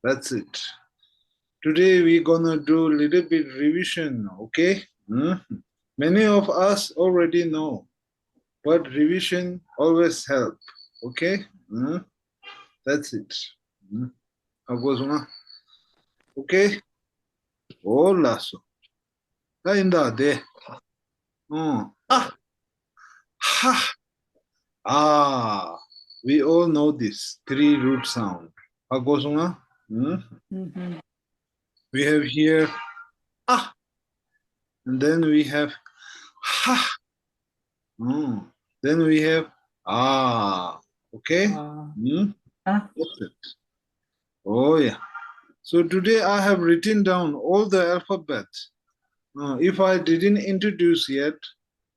That's it. Today we're gonna do a little bit revision, okay? Many of us already know, but revision always help, okay? That's it. How goes on? Okay? Hola, so. Inda de. Ah, ha, ah. We all know this three root sound. How goes on? We have here ah, and then we have ha. Then we have ah. Okay? That's it. Oh yeah. So today I have written down all the alphabet. If I didn't introduce yet,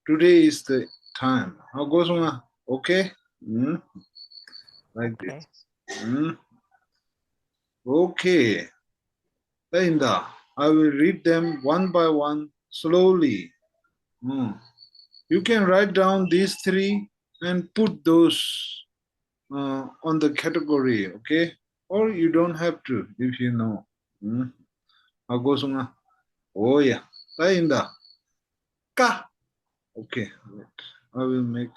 today is the time. How goes on? Okay? Like this. Okay. Linda, I will read them one by one slowly. You can write down these three and put those on the category, okay? Or you don't have to if you know. Agosuma. Oh yeah. Linda. Ka. Okay. Wait. I will make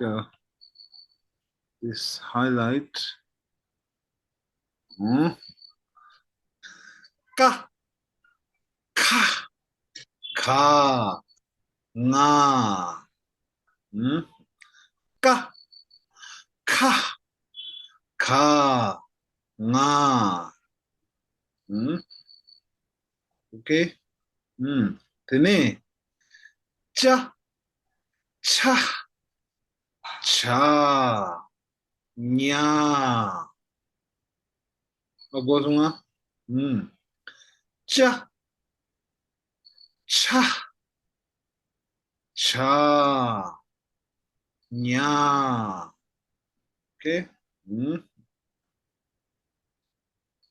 this highlight. Ka. Ka. Ka. Nga. Ka. Ka. Ka. Nga. Okay. Tene. Cha. Cha. Cha. Nya. Agosuma. Cha. Cha. Cha. Nya. Okay.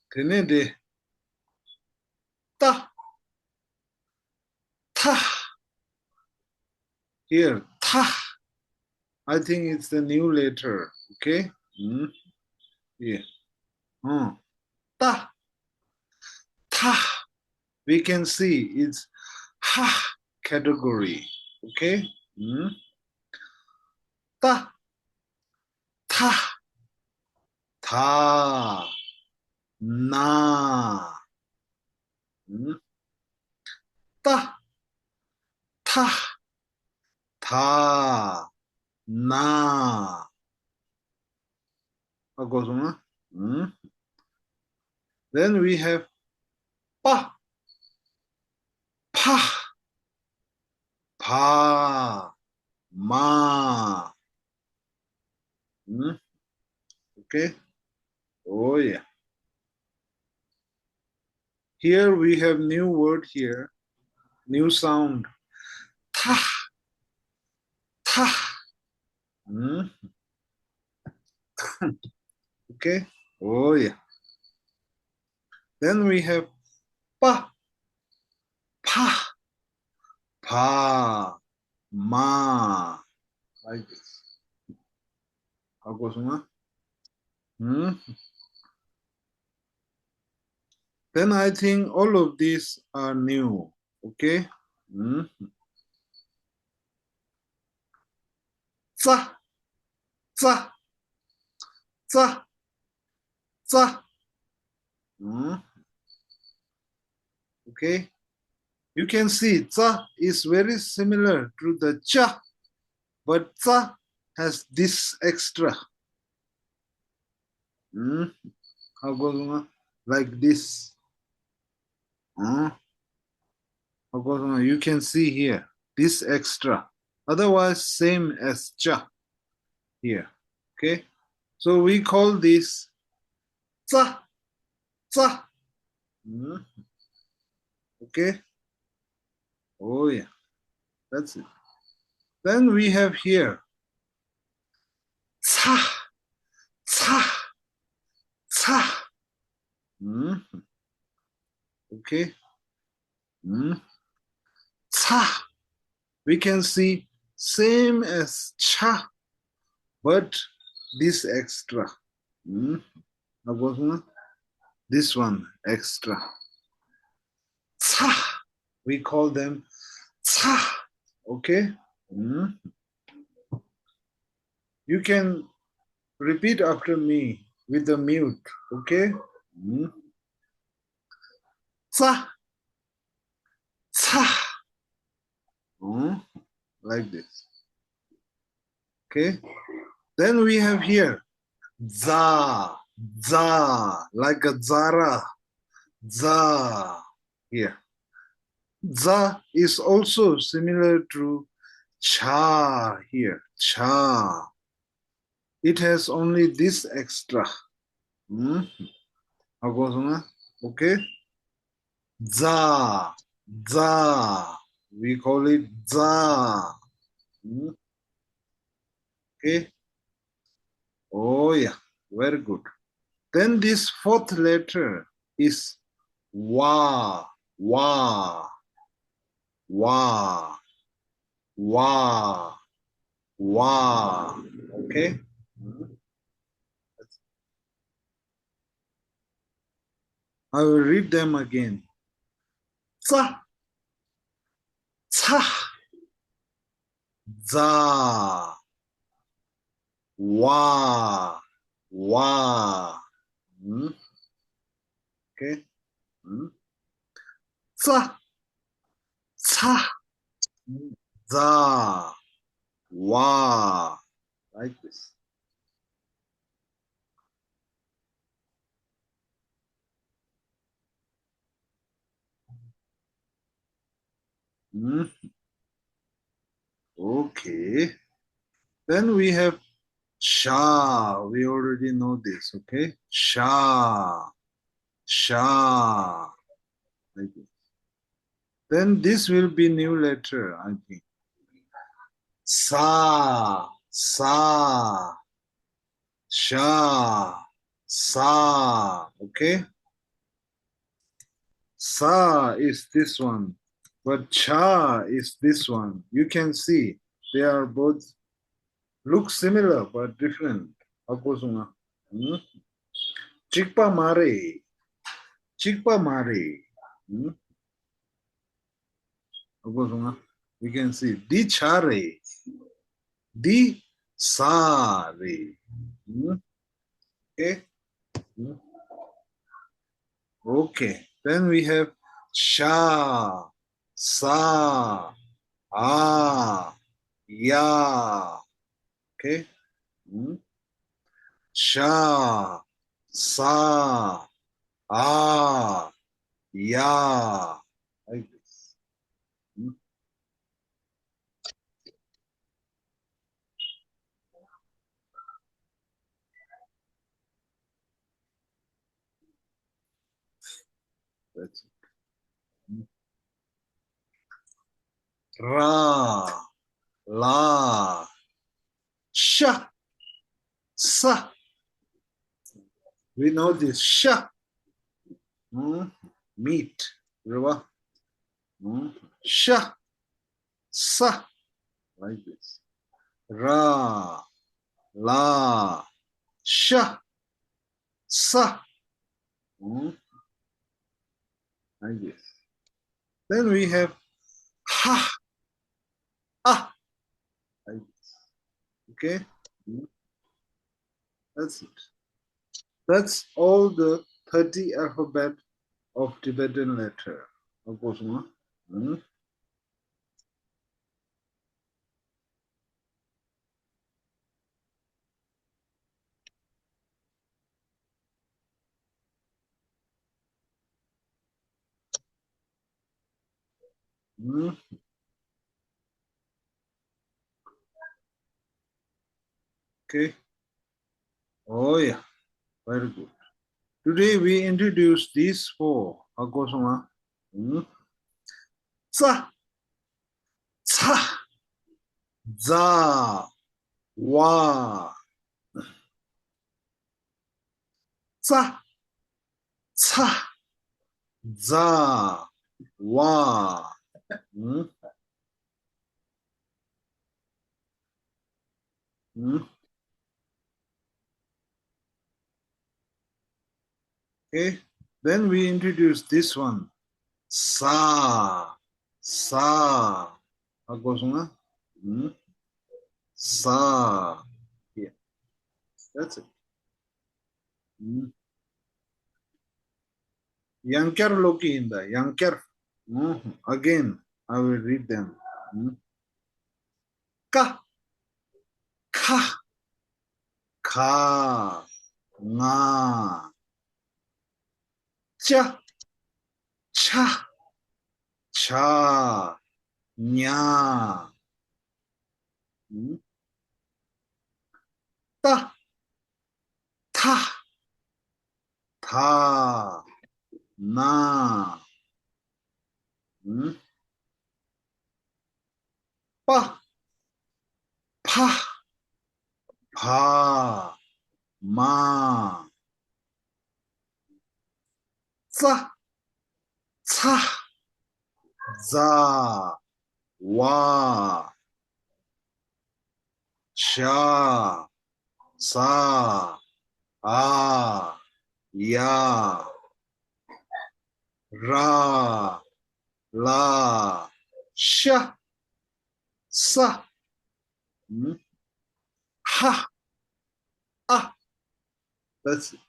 Tene de. Ta. Ta. Here. Ta. I think it's the new letter. Okay. Yeah. Ta. Ta. We can see it's ha category. Okay. Ta. Ta. Ta. Na. Ta. Ta. Ta. Na. What goes on? Then we have pa. Pa. Pa. Ma. Okay. Oh yeah. Here we have new word here. New sound. Ta. Ta. Okay. Oh yeah. Then we have pa. Pa. Pa. Ma. Like this. How goes on? Then I think all of these are new. Okay. Za. Za. Za. Za. Okay. You can see za is very similar to the cha, but za has this extra. How goes on? Like this. How goes on? You can see here this extra. Otherwise, same as cha here. Okay. So we call this za. Za. Okay. Oh yeah. That's it. Then we have here ca. Ca. Ca. Okay. Ca. We can see same as cha, but this extra. This one extra. 차. We call them 차. Okay? You can repeat after me with the mute. Okay? 차. 차. Like this. Okay? Then we have here za. Za. Like a Zara. Za. Here. Za is also similar to cha here. Cha. It has only this extra. Okay? Za. Za. We call it za. Okay? Oh yeah, very good. Then this fourth letter is wa. Wa. Wa. Wa. Wa. Okay? I will read them again. Za. Ca. Za. Wa. Wa. Okay? Za. Ca. Za. Wa. Like this. Okay. Then we have sha. We already know this, okay? Sha. Sha. Like this. Then this will be new letter, I think. Sa. Sa. Sha. Sa. Okay? Sa is this one, but cha is this one. You can see they are both look similar but different. Akosunga. Chikpa mare. Chikpa mare. Akosunga. We can see di chare. Di sare. Okay. Okay. Then we have sha, sa, ya. Okay. Sha, sa, ya. Like this. That's it. Ra, la, sha, sa. We know this sha. Meat. Sha, sa. Like this. Ra, la, sha, sa. Like this. Then we have ha, ah. Like this. Okay. That's it. That's all the 30 alphabet of Tibetan letter. Of course, Okay. Oh yeah, very good. Today we introduce these four. Akosoma. Tsa, tsa, za, wa. Tsa, tsa, za, wa. Okay. Then we introduce this one. Sa. Sa. Ako sunga. Sa. Yeah. That's it. Yankar Loki in the Yankar. Again, I will read them. Ka. Ka. Ka. Nga. Cha. Cha. Cha. Nya. Ta. Ta. Ta. Na. Pa. Pa. Pa. Ma. Za. Za. Za. Wa. Sha. Sa. Ah. Ya. Ra. La. Sha. Sa. Ha. Ah. That's it.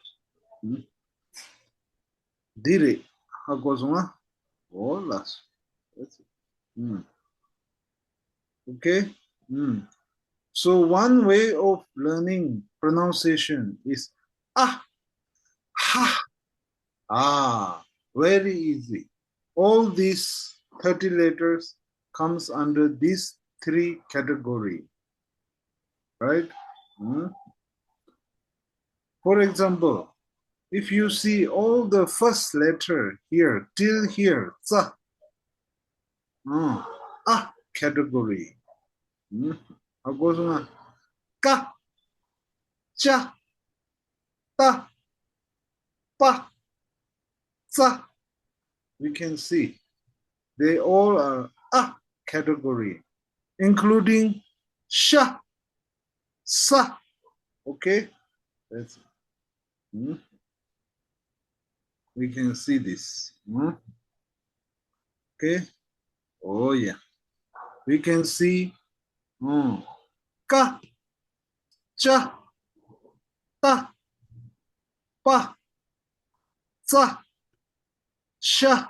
Dire. Hakozuma. Olas. That's it. Okay. So one way of learning pronunciation is ah, ha, ah. Very easy. All these 30 letters comes under these three category, right? For example, if you see all the first letter here till here, za, ah category. Agosuna, ka, cha, ta, pa, za. We can see they all are a category, including sha, sa. Okay, that's it. We can see this. Okay. Oh yeah. We can see ka, cha, ta, pa, za, sha,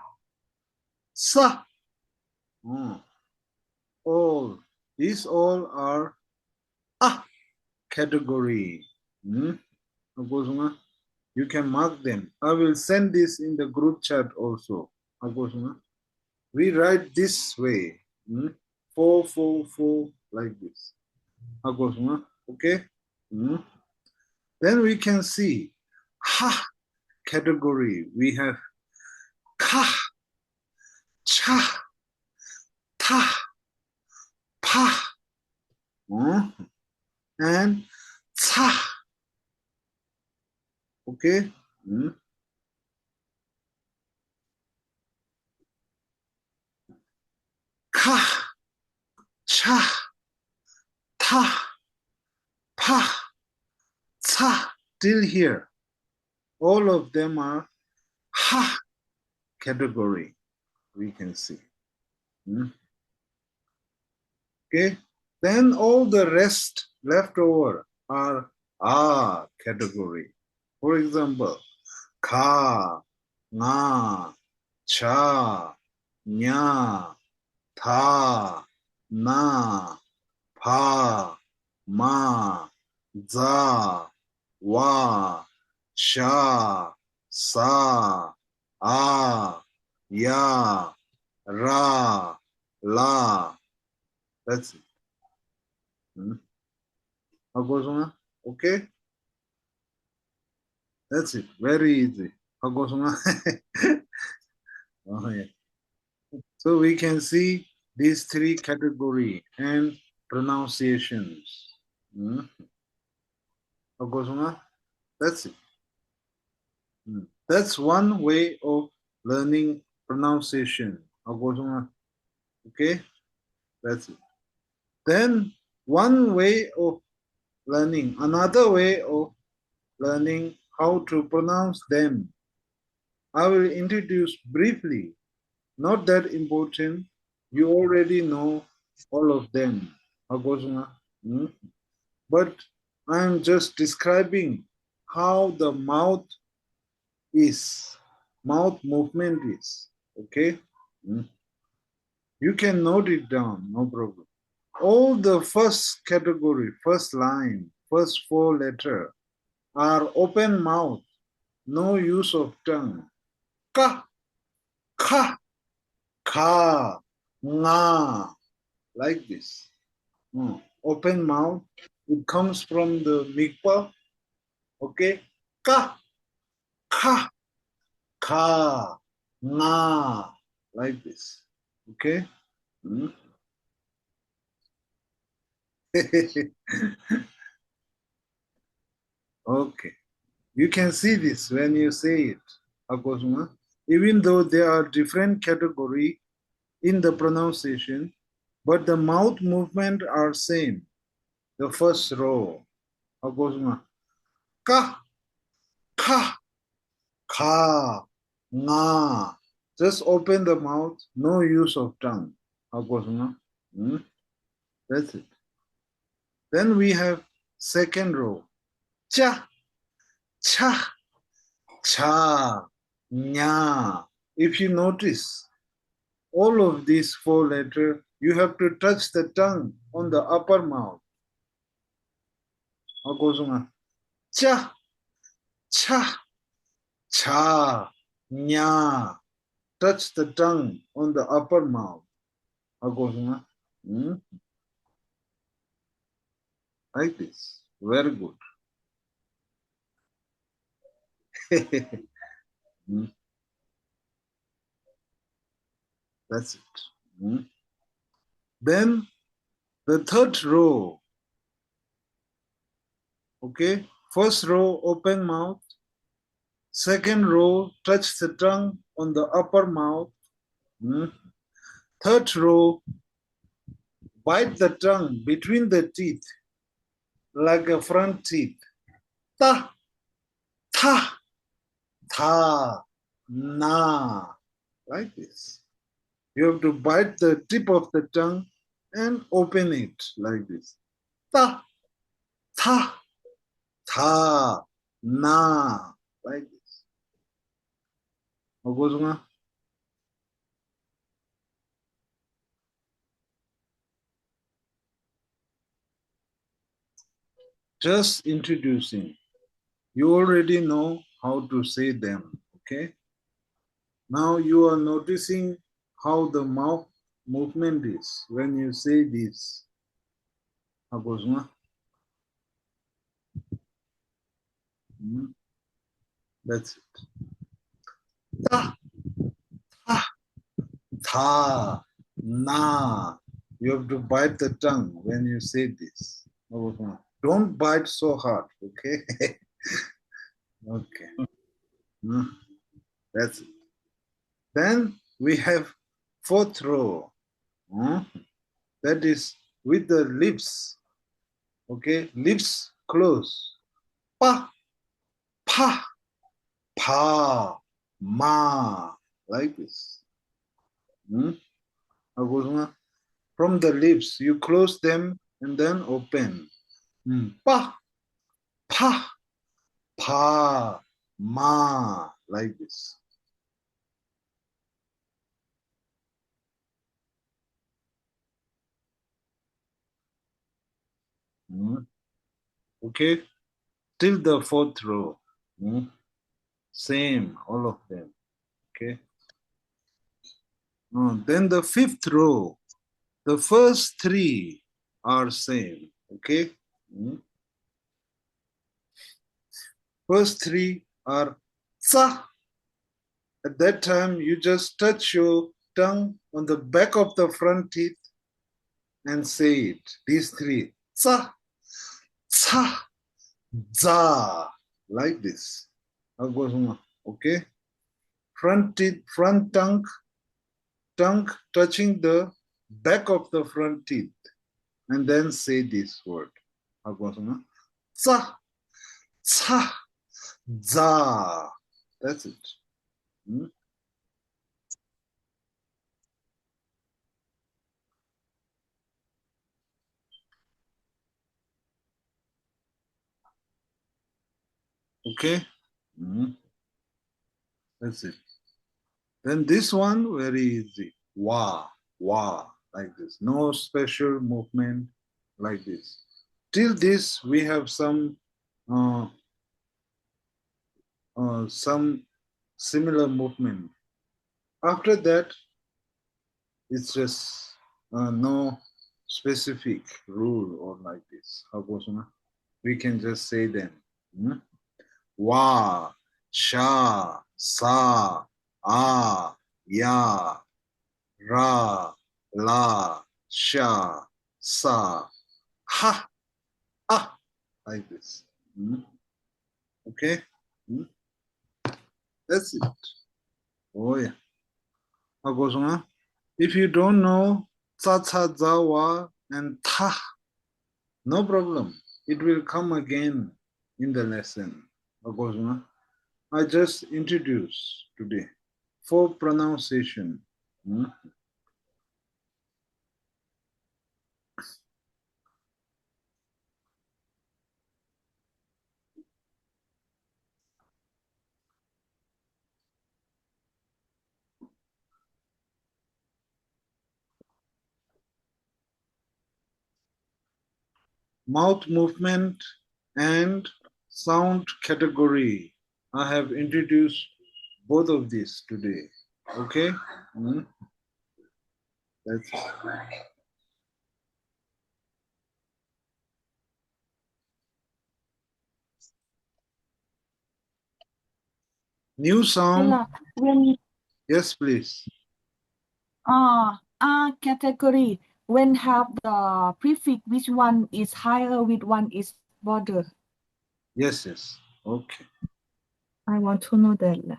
sa. All these all are a category. You can mark them. I will send this in the group chat also. We write this way. 4, 4, 4, like this. Okay? Then we can see ha category. We have ka, cha, ta, pa, and ca. Okay? Ka, cha, ta, pa, ca, till here. All of them are ha category, we can see. Okay, then all the rest left over are category. For example, ka, nga, cha, nya, ta, na, pa, ma, za, wa, sha, sa, ya, ra, la. That's it. Okay? That's it. Very easy. Oh, yeah. So we can see these three category and pronunciations. That's it. That's one way of learning pronunciation. Okay? That's it. Then one way of learning, another way of learning how to pronounce them I will introduce briefly, not that important. You already know all of them. Agosma. But I am just describing how the mouth movement is. Okay? You can note it down, no problem. All the first category, first line, first four letter are open mouth, no use of tongue. Ka, ka, ka, nga, like this. Open mouth, it comes from the mikpa, okay? Ka, ka, ka, nga, like this, okay? Okay. You can see this when you say it, Akosuma. Even though there are different category in the pronunciation, but the mouth movement are same. The first row, Akosuma. Ka, ka, ka, nga. Just open the mouth, no use of tongue. Akosuma. That's it. Then we have second row. Cha, cha, cha, nya. If you notice, all of these four letters, you have to touch the tongue on the upper mouth. Cha, cha, cha, nya. Touch the tongue on the upper mouth. Like this. Very good. That's it. Then the third row. Okay. First row, open mouth. Second row, touch the tongue on the upper mouth. Third row, bite the tongue between the teeth like a front teeth. Ta, ta, ta, na. Like this. You have to bite the tip of the tongue and open it like this. Ta, ta, ta, na. Like this. Ogozunga. Just introducing. You already know how to say them, okay? Now you are noticing how the mouth movement is when you say this. That's it. Ta, ta, ta, na. You have to bite the tongue when you say this. Don't bite so hard, okay? Okay. That's it. Then we have fourth row. That is with the lips. Okay, lips close. Pa, pa, pa, ma. Like this. From the lips, you close them and then open. Pa, pa, pa, ma. Like this. Okay, till the fourth row. Same, all of them. Okay. Then the fifth row, the first three are same. Okay. First three are sa. At that time, you just touch your tongue on the back of the front teeth and say it. These three. Sa, sa, za. Like this. Okay. Front teeth, front tongue touching the back of the front teeth. And then say this word. Za, za, za. That's it. Hmm? Okay. Hmm? That's it. Then this one very easy. Wah, wah, like this. No special movement like this. Till this we have uh, some similar movement. After that, it's just no specific rule or like this. How goes on? We can just say them. Hmm? Wa, sha, sa, a, ya, ra, la, sha, sa, ha, ah, like this. Hmm? Okay? Hmm? That's it. Oh yeah. How goes on? If you don't know cha cha za wa and ta, no problem. It will come again in the lesson. How goes on? I just introduced today for pronunciation. Hmm? Mouth movement and sound category. I have introduced both of these today. Okay? Hmm? That's it. New sound. When Yes, please. category when have the prefix, which one is higher, which one is border? Yes, yes. Okay. I want to know that.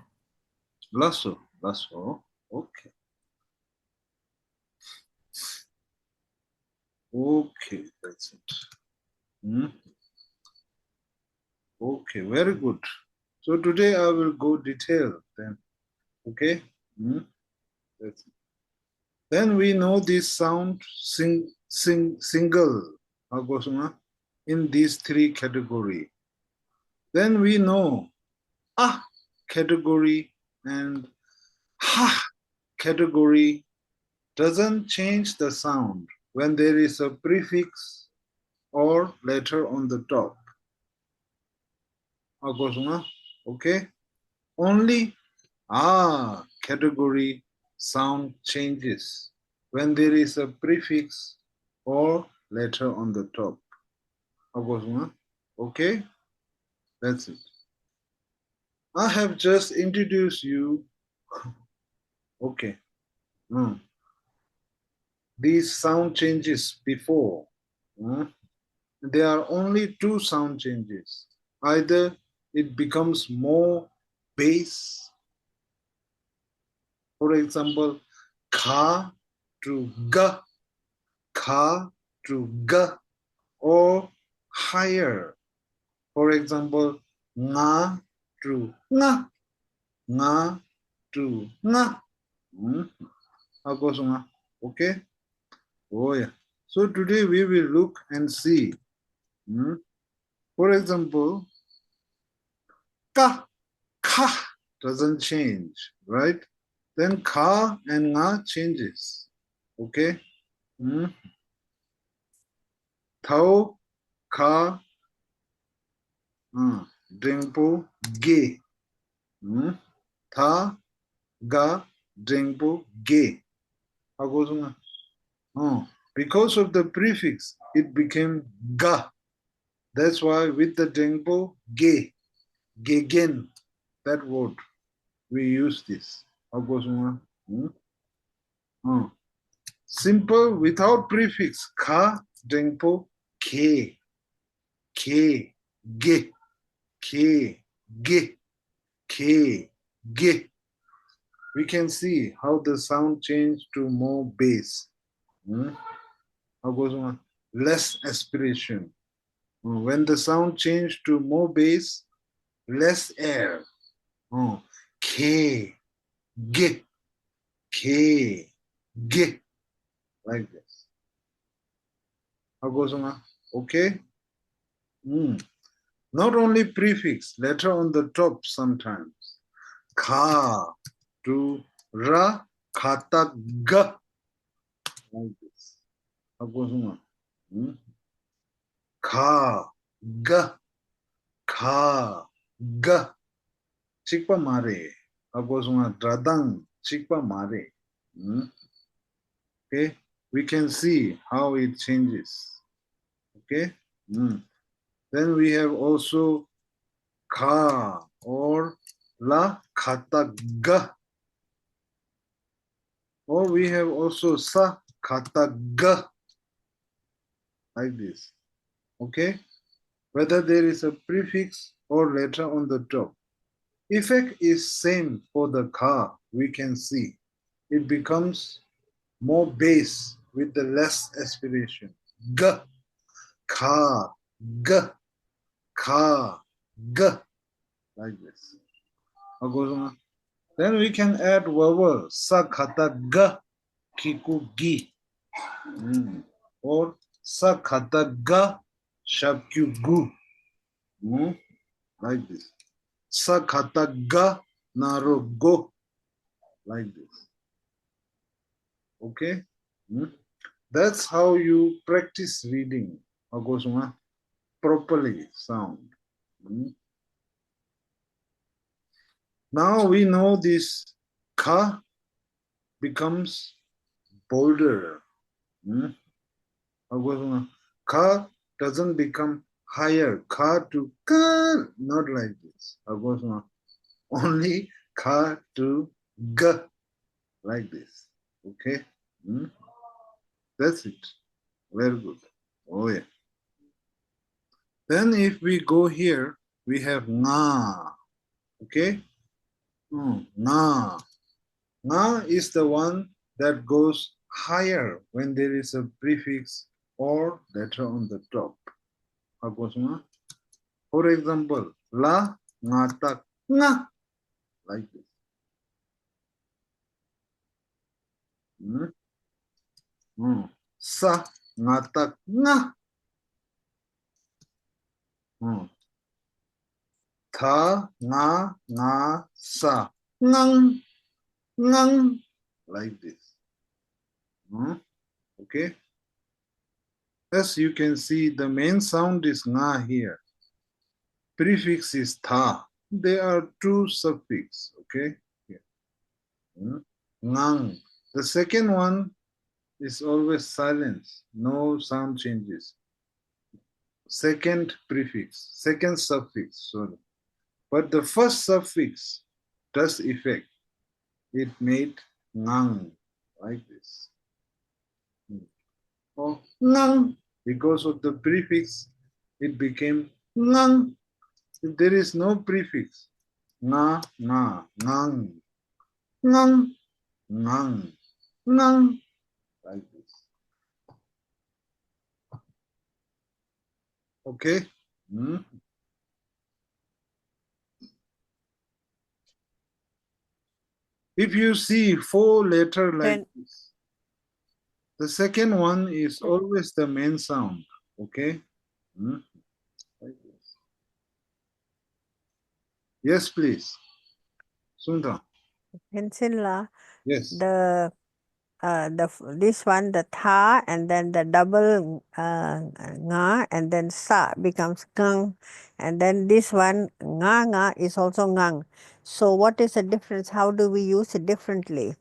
Lasso. Lasso. Okay. Okay. That's it. Hmm? Okay. Very good. So today I will go detail then. Okay? Hmm? That's it. Then we know this sound single in these three category. Then we know ah category and ha category doesn't change the sound when there is a prefix or letter on the top. Okay? Only category sound changes when there is a prefix or letter on the top. Okay? That's it. I have just introduced you. Okay. These sound changes before. There are only two sound changes. Either it becomes more bass, for example, ka to ga, ka to ga, or higher. For example, nga to nga, nga to nga. How goes nga? Okay? Oh yeah. So today we will look and see. For example, ka, ka doesn't change, right? Then ka and nga changes. Okay? Thao, ka, dringpo, ge. Tha, ga, dringpo, ge. How goes nga? Because of the prefix, it became ga. That's why with the dengpo, ge, gegen, that word, we use this. How goes on? Simple without prefix. Ka, dengpo, ke, ke, ge, ke, ge, ke, ge. We can see how the sound changed to more bass. How goes on? Less aspiration. When the sound changed to more bass, less air. K, Ge. K. Ge. Like this. How goes on? Okay. Not only prefix, letter on the top sometimes. Ka to ra, khata ga. Like this. How goes on? Ka, ga, ka, ga. Chikpa mare. How goes on? Dradang, chikpa mare. Okay, we can see how it changes. Okay. Then we have also ka or la khata ga, or we have also sa khata ga, like this. Okay, whether there is a prefix or letter on the top. Effect is same for the ka. We can see it becomes more bass with the less aspiration. Ga, ka, ga, ka, ga, like this. How goes on? Then we can add vowel sa khata ga kiku gi, or sa khata ga shabkyu gu, like this. Sa khata ga naro go, like this. Okay, that's how you practice reading. How goes on? Properly sound. Now we know this ka becomes bolder. Ka doesn't become higher. Ka to ka, not like this. Only ka to g, like this. Okay? That's it. Very good. Oh yeah. Then if we go here, we have nga. Okay? Nga. Nga is the one that goes higher when there is a prefix or letter on the top. For example, la, nga, tak, nga, like this. Sa, nga, tak, nga. Tha, nga, sa, ngang, ngang, like this. Okay. As you can see, the main sound is nga here. Prefix is tha. There are two suffix. Okay. Here. Ngang. The second one is always silence. No sound changes. Second prefix, second suffix, sorry. But the first suffix does effect. It made ngang, like this. Or ngang, because of the prefix, it became ngang. If there is no prefix, nga, ngang, ngang, ngang, ngang, like this. Okay? If you see 4-letter like this, the second one is always the main sound. Okay? Like this. Yes, please. Sundar. Pencil Yes. this one, the tha, and then the double nga, and then sa becomes gang, and then this one nga is also ngang. So what is the difference? How do we use it differently?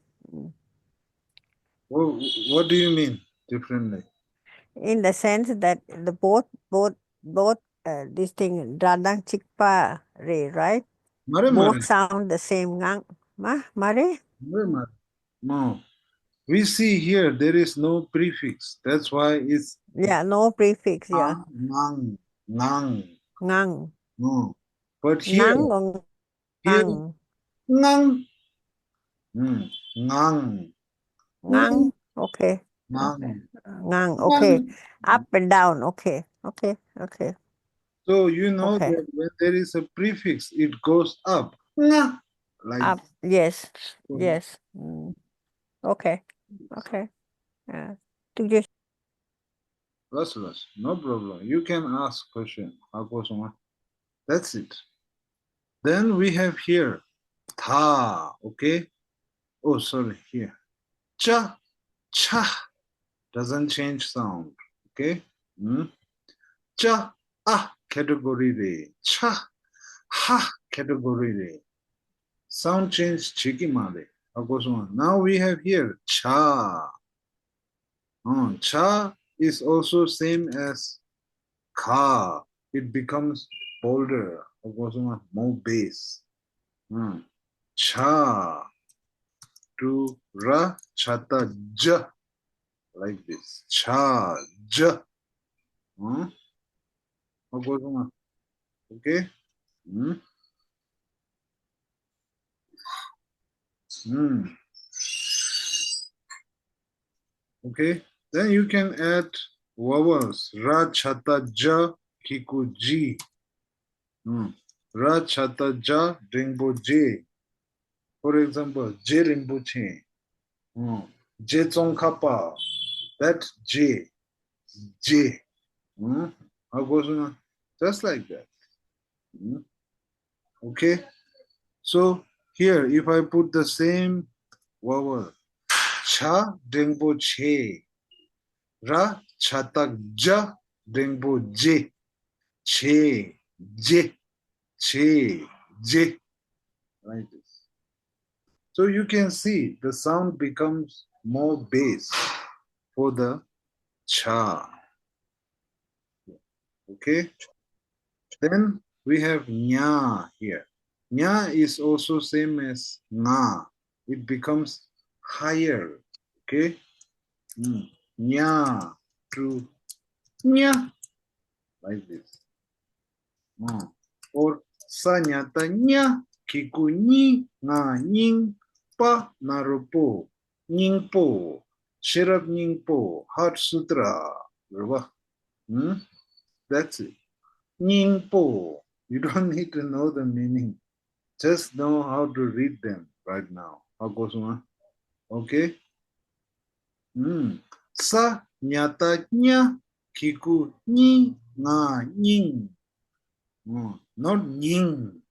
What do you mean differently? In the sense that the both this thing radang chikpa re, right? Mare, Both sound the same ngang. Mare? No. We see here there is no prefix. That's why it's No prefix, ngang, ngang. Ngang. No. But here, Nang or here, ngang? ngang. Ngang. Ngang. Okay. Ngang. Ngang. Okay. Up and down. Okay. So you know that when there is a prefix, it goes up. Nga. like Up. Yes. so Yes. Okay. Okay. Yeah. Tujuh. less. No problem. You can ask question. Ako semua. That's it. Then we have here tha. Okay. Oh, sorry. Here. Cha. Cha. Doesn't change sound. Okay. Cha. Ah. Category re. Cha. Ha. Category re. Sound change cheeky male. Ako semua. Now we have here cha. Cha is also same as ka. It becomes bolder. Ako semua. More bass. Cha to ra chata j like this. Cha j. Okay. Okay. Then you can add vowels. Ra chata j kiku ji. Ra chata ja ringbo j. For example, j ringbo che. J tsongkapa. That j. J. How goes on? Just like that. Okay. So here, if I put the same vowel, cha dengbo che, ra chatak ja dengbo je, che, je, like this. So you can see the sound becomes more bass for the cha. Okay. Then we have nya here. Nya is also same as nga. It becomes higher. Okay. Nya to nya like this. Or sa nyata nya kiku ni nga ning pa narupo ning po shirap ning po heart sutra. That's it. Ning po. You don't need to know the meaning. Just know how to read them right now. Okay? Sa nyata nya kiku ni nga ning. Not ning.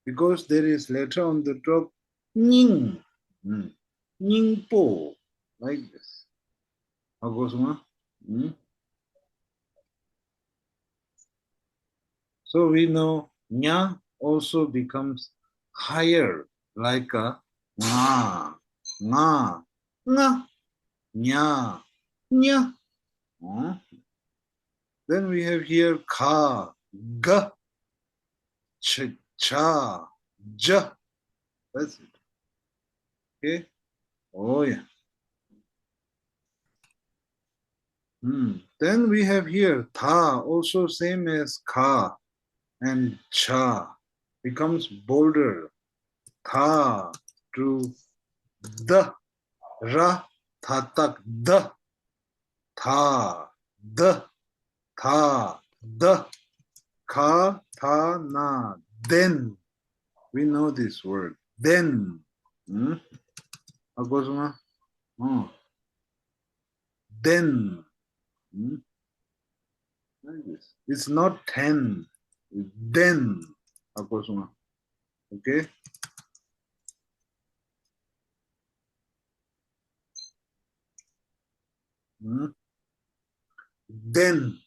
Because there is letter on the top. Ning. Ning po. Like this. So we know nya also becomes higher like a nga, nga, nga, nya, nya. Then we have here ka, ga, ch, cha, ja. That's it. Okay. Oh yeah. Then we have here tha, also same as ka and cha, becomes bolder. Tha to the, ra, tha tak, the, tha, the, tha, the, ka, tha, na, then. We know this word. Then. Agosma? Then. Like this. It's not 10. Then. Agosma. Okay? Then.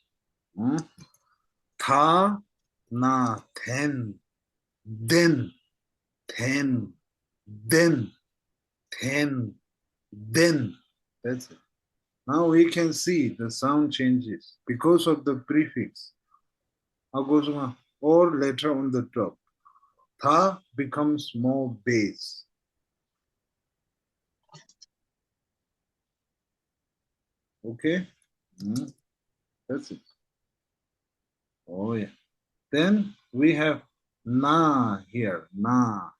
Tha, na, 10. Then. 10. Then. 10. Then. That's it. Now we can see the sound changes because of the prefix. Agosma or letter on the top. Tha becomes more bass. Okay? That's it. Oh yeah. Then we have na here. Na.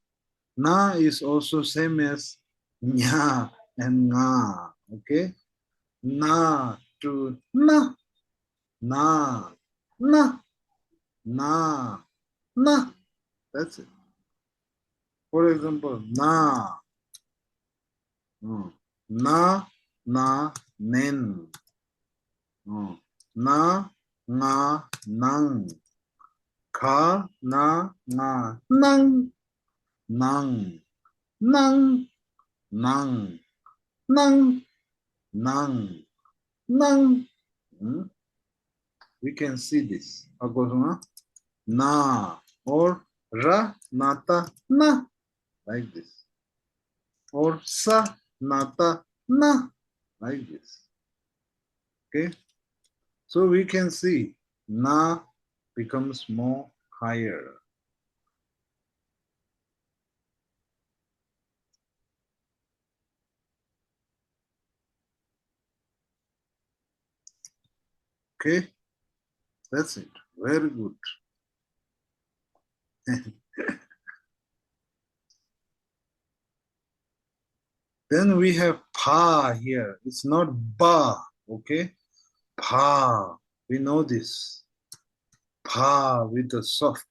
Na is also same as nya and nga. Okay? Na to na. Na. Na. Na. Na. That's it. For example, na. Na, na, nen. Na, nga, nang. Ka, na, nga, nang. Nang. Nang. Nang. Nang. Nang. Nang. We can see this. Na or ra, nata, na. Like this. Or sa, nata, na. Like this. Okay. So we can see na becomes more higher. Okay. That's it. Very good. Then we have pa here. It's not ba. Okay. Pa. We know this. Pa with the soft.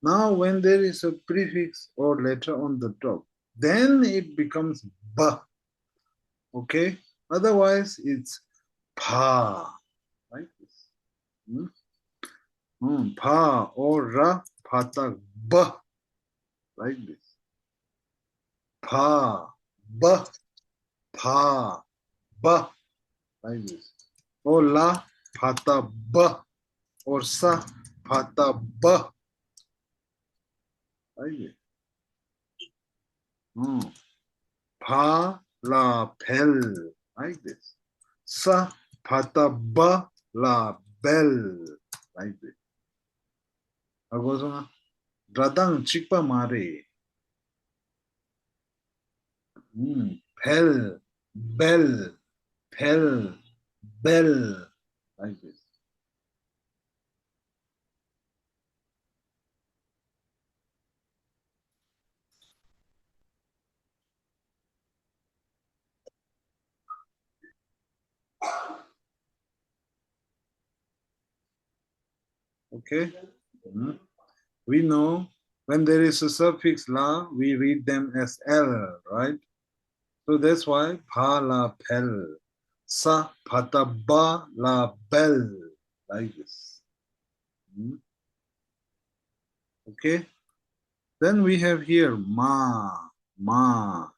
Now when there is a prefix or letter on the top, then it becomes ba. Okay. Otherwise it's pa. Like this. Pa or ra, pata, ba. Like this. Pa, ba, pa, ba. Like this. Or la, pata, ba. Or sa, pata, ba. Like this. Pa, la, pel. Like this. Sa, pata, ba, la, bell. Like this. Agosona. Radang chikpa mare. Pel, bell, pel, bell. Like this. Okay. We know when there is a suffix la, we read them as L, right? So that's why pa la pel, sa pata ba la bell, like this. Okay. Then we have here ma, ma.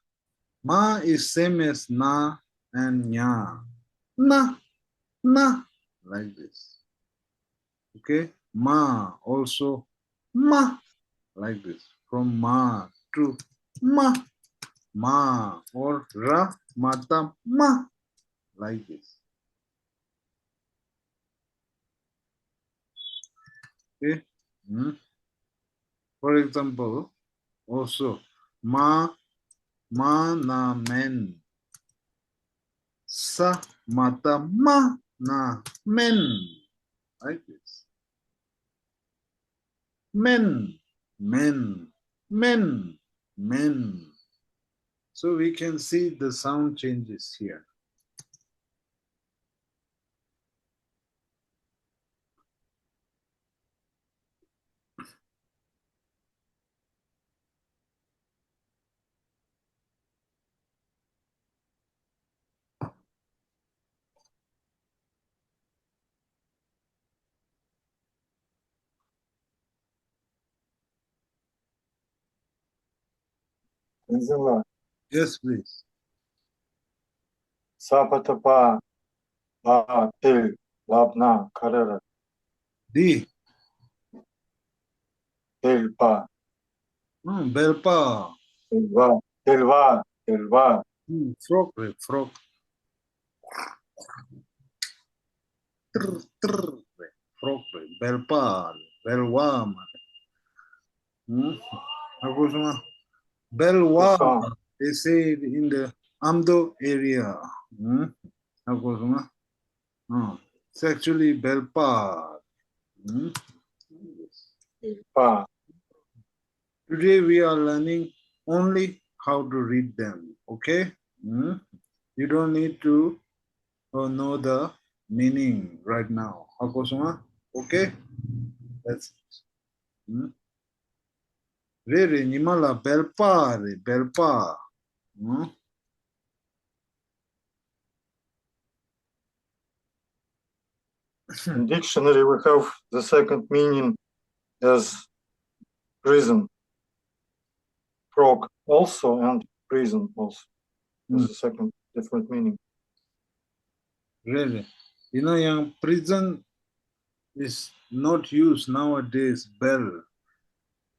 Ma is same as na and nya. Na, na, like this. Okay. Ma also ma, like this. From ma to ma. Ma or ra, mata, ma, like this. Okay. For example, also ma, ma na men. Sa, mata, ma na men, like this. Men, men, men, men. So we can see the sound changes here. Yes, please. Sapatapa ba til labna karara D. tilpa Belpa. tilva Frog, frog. Frog, belpa, belwa. Belwa, Bukan. they say in the Amdo area. It's actually Belpa. tilpa Today we are learning only how to read them. Okay? You don't need to know the meaning right now. Okay? That's it. Re re nimala belpa re belpa. Hmm? In dictionary, we have the second meaning as prison. Frog also and prison also. Is the second different meaning. Really? You know, young prison is not used nowadays. Bell.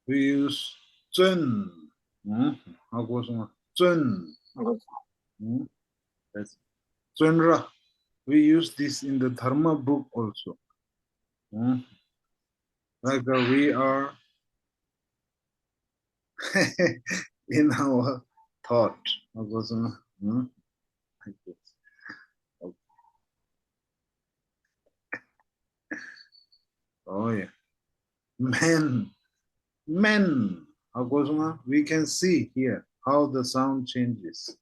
We use chun. How goes on? Chun. That's chunra. We use this in the Dharma book also. Like we are in our thought. How goes on? Like this. Okay. Oh yeah. Men. Men. How goes on? We can see here how the sound changes.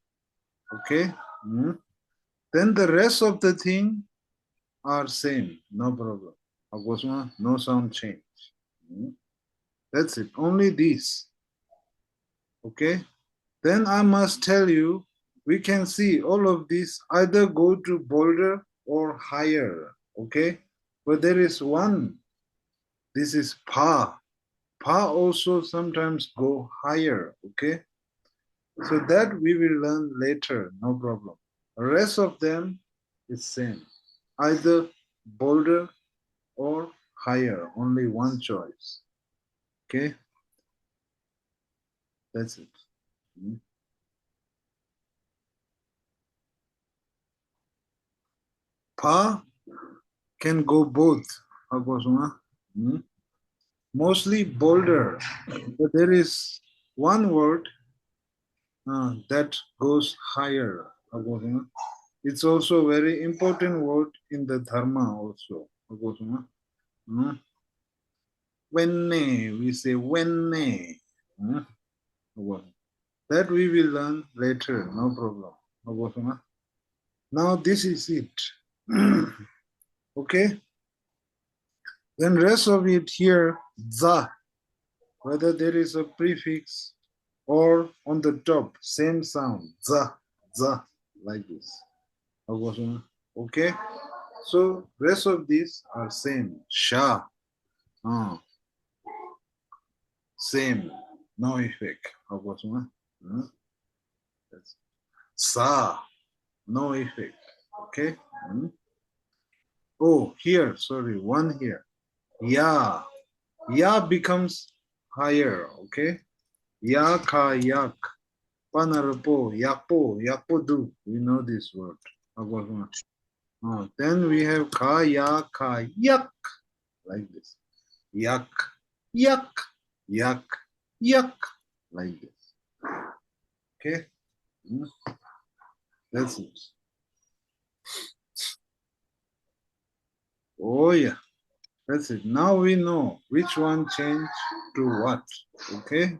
Okay. Then the rest of the thing are same, no problem. How goes on? No sound change. That's it. Only these. Okay. Then I must tell you, we can see all of these either go to bolder or higher. Okay. But there is one. This is pa. Pa also sometimes go higher. Okay. So that we will learn later, no problem. The rest of them is same, either bolder or higher, only one choice. Okay, that's it. Pa can go both. Mostly bolder, but there is one word that goes higher. It's also a very important word in the Dharma also. Wenne, we say wenne. That we will learn later, no problem. Now this is it. Okay? Then rest of it here, za, whether there is a prefix or on the top, same sound, za, like this. Okay? So rest of these are same, sha, same, no effect. That's sa, no effect. Okay? Oh, here, sorry, one here. Ya. Ya becomes higher, okay? Ya ka yak. Panarapo, yakpo, yakpodu. We know this word. Then we have ka ya ka yak. Like this. Yak, yak, yak, yak. Like this. Okay? That's it. Oh yeah. That's it. Now we know which one changed to what. Okay?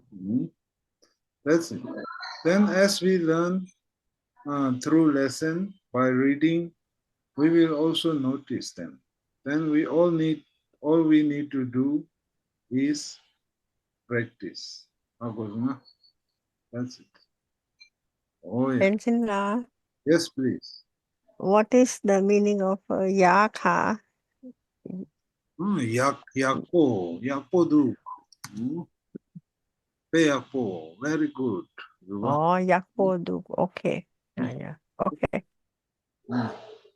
That's it. Then as we learn through lesson by reading, we will also notice them. Then all we need to do is practice. That's it. Oh yeah. Tenzin, Yes, please. what is the meaning of yakha? Yakpo, yakpodu. Yakpo. Very good. Oh, yakpoduk. Okay. Yeah. Okay.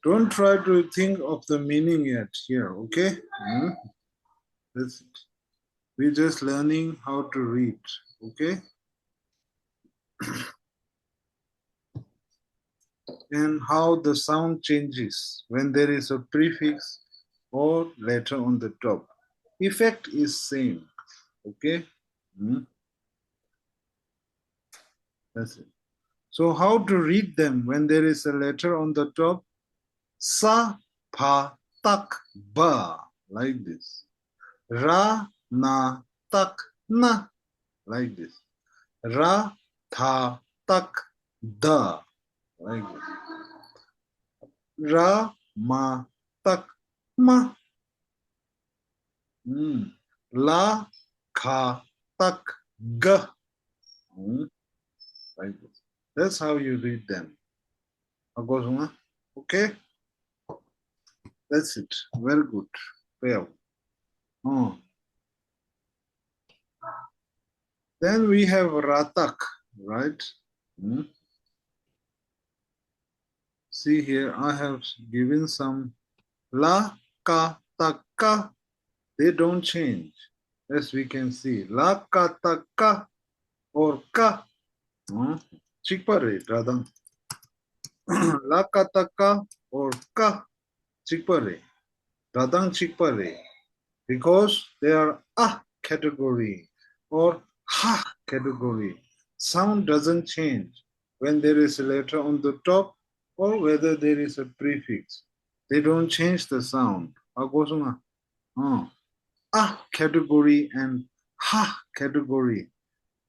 Don't try to think of the meaning yet here, okay? That's it. We're just learning how to read, okay? And how the sound changes when there is a prefix or letter on the top. Effect is same, okay? That's it. So how to read them when there is a letter on the top? Sa, pa, tak, ba, like this. Ra, na, tak, na, like this. Ra, tha, tak, da, like this. Ra, ma, tak, ma. La, kha, tak, G. Like this. That's how you read them. Okay? That's it. Very good. Well. Then we have Ratak, right? See here, I have given some La, Ka, Ta, Ka. They don't change, as we can see. La, Ka, Ta, Ka, or Ka. Chikpare, Radha. La, Ka, Ta, Ka, or Ka. Chikpare. Radang Chikpare. Because they are A category or Ha category. Sound doesn't change when there is a letter on the top or whether there is a prefix. They don't change the sound. A category and Ha category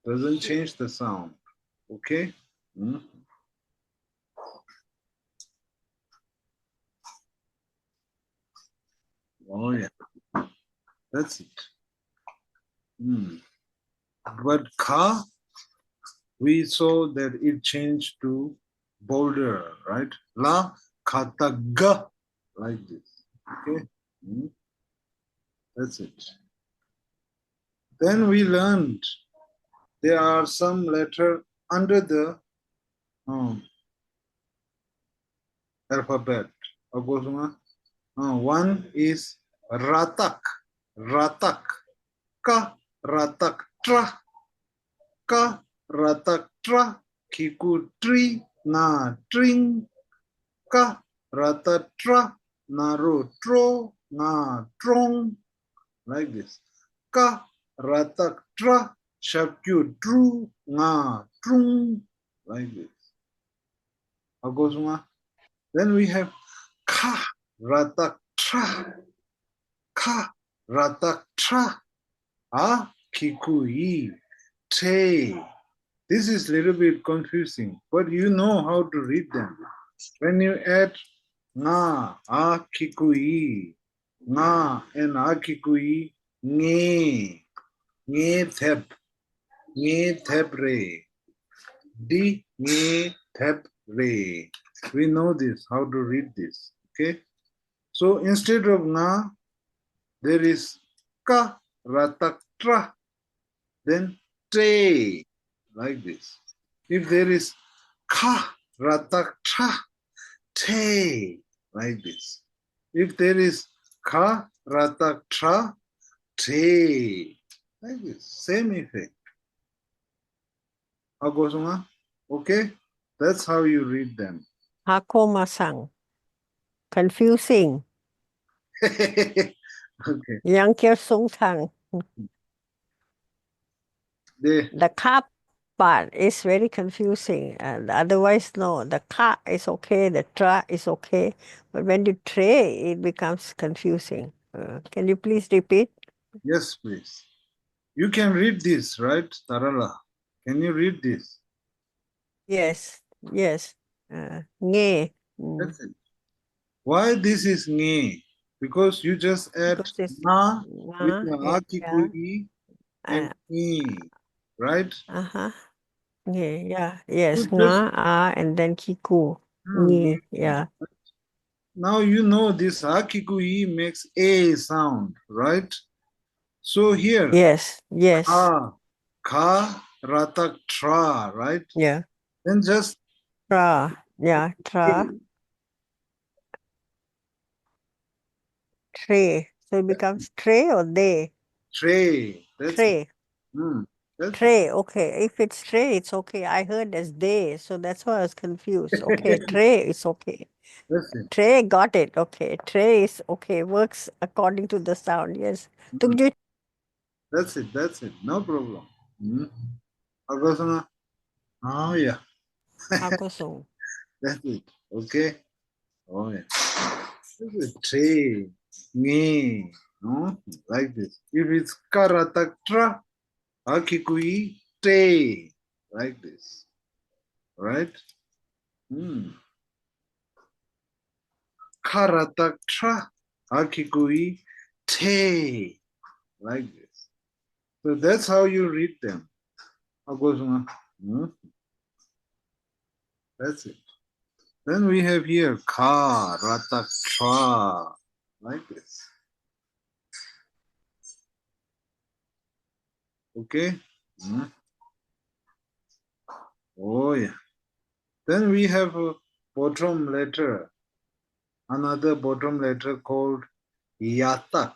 doesn't change the sound. Okay? Oh yeah. That's it. But Ka, we saw that it changed to bolder, right? La, Kata, Ga, like this. Okay? That's it. Then we learned there are some letter under the alphabet. One is Ratak, Ratak, Ka, Ratak, Tra, Ka, Ratak, Tra, Kiku, Tri, Na, Tring, Ka, Ratak, Tra, Naro, Tro, Na, Trong, like this. Ka, Ratak, Tra, Shakyu, Tru, Na, Trung, like this. Then we have Ka, Ratak, Tra, Ka, Ratak, Tra, Kikui, Te. This is a little bit confusing, but you know how to read them. When you add Na, Kikui, Na and Kikui, Nge, Thep, Re, Di, Nge, Thep, Re. We know this, how to read this, okay? So instead of Na, there is Ka, Ratak, Tra, then Te, like this. If there is Ka, Ratak, Tra, Te, like this. If there is Ka, Ratak, Tra, Te, like this. Same effect. Okay? That's how you read them. Hakomasang. Confusing. Okay. Yang Kier Sung Tang. The ka part is very confusing, and otherwise no. The ka is okay, the tra is okay, but when you tre, it becomes confusing. Can you please repeat? Yes, please. You can read this, right, Tarala? Can you read this? Yes, yes. Nge. That's it. Why this is nge? Because you just add Because it's na with the yeah, akikui and nge, right? Yeah, yes. You Nga, and then kiku. Nge, yeah. Now you know this akikui makes a sound, right? So here, Yes, yes. ka, ratak, tra, right? Yeah. Then just Tra. Yeah, tra. Tray. So it becomes tray or they? tray. That's Tray. that's Tray. Okay. If it's tray, it's okay. I heard as they, so that's why I was confused. Okay, tray is okay. that's it. Tray, got it. Okay. Tray is okay. Works according to the sound. Yes. That's it. That's it. No problem. Akosana. Oh yeah. Akosung. That's it. Okay. Oh yeah. This is tray. Me. No? Like this. If it's karataktra, akikui te. Like this. Right? Karataktra, akikui te. Like this. So that's how you read them. Agosuna. That's it. Then we have here ka, ratak, tra, like this. Okay. Oh yeah. Then we have a bottom letter, another bottom letter called yatak,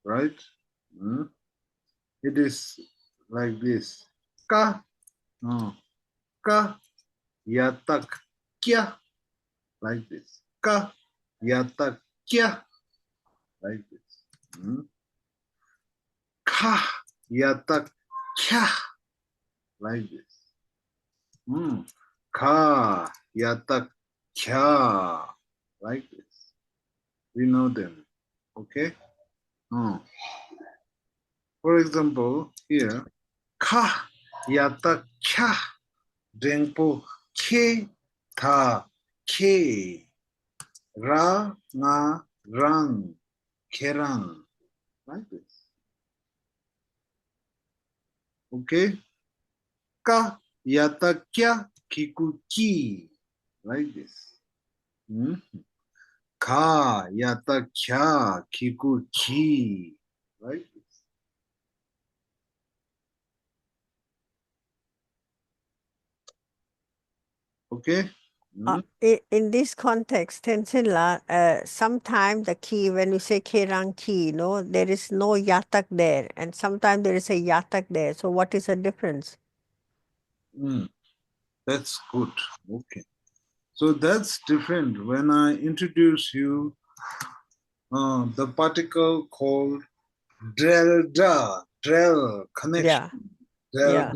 right? It is like this. Ka, ka, yatak, kya, like this. Ka, yatak, kya, like this. Ka, yatak, kya, like this. Ka, yatak, kya, like this. We know them. Okay? For example, here, ka, yatak, kya, dengpo, ke, ta, ke, ra, nga, rang, kerang, like this. Okay? Ka, yatak, kya, kiku, ki, like this. Ka, yatak, kya, kiku, ki, like this. Okay? In this context, Tenzin sometimes the key, when you say kerang key, there is no yatak there, and sometimes there is a yatak there. So what is the difference? That's good. Okay. So that's different. When I introduce you the particle called drelda, drel, connection. Yeah.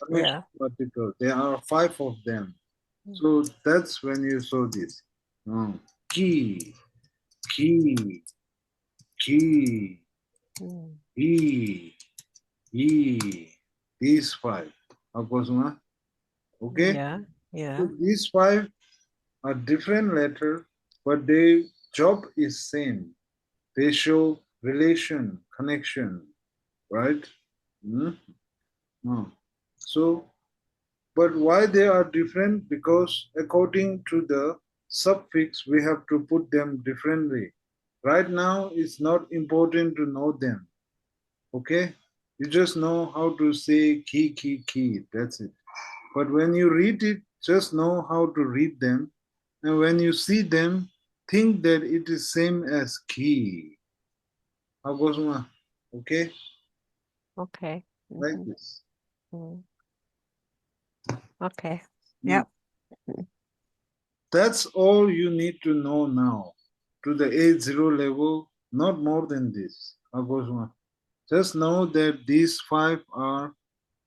Connection particle. There are 5 of them. So that's when you saw this. Key, key, key, e, these 5. Akosuma? Okay? Yeah. So these 5 are different letters, but their job is same. They show relation, connection, right? So, but why they are different? Because according to the suffix, we have to put them differently. Right now, it's not important to know them. Okay? You just know how to say ki, ki, ki. That's it. But when you read it, just know how to read them. And when you see them, think that it is same as ki. Agosuma. Okay? Okay. Like this. Okay. Yep. That's all you need to know now. To the A0 level, not more than this. Agosuma. Just know that these 5 are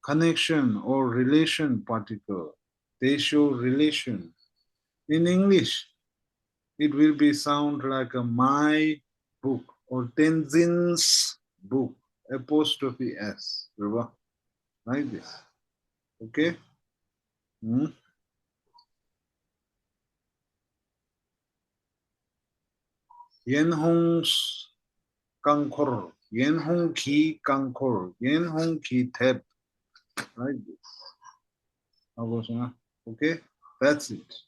connection or relation particle. They show relation. In English, it will be sound like a my book or Tenzin's book, apostrophe S, like this. Okay? Yenhong's Kankor, Yenhong Ki Kankor, Yenhong Ki Tep, like this. Okay? That's it.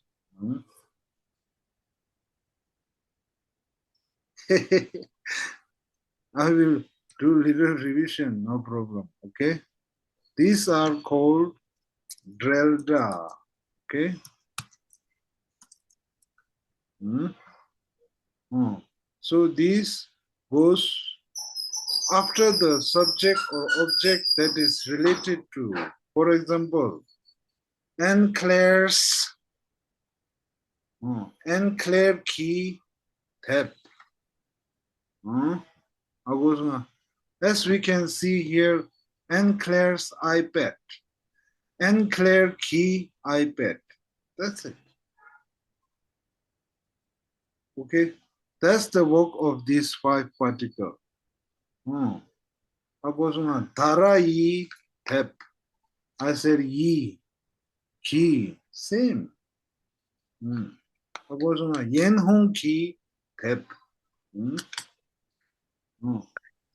I will do little revision, no problem. Okay? These are called drelda. Okay? So this goes after the subject or object that is related to. For example, Anne Claire's Anne Claire key tap. As we can see here, Anne Claire's iPad. Anne Claire key iPad. That's it. Okay, that's the work of these 5 particles. Tara yi tap. I said yi, ki, same. Yen hong ki tap.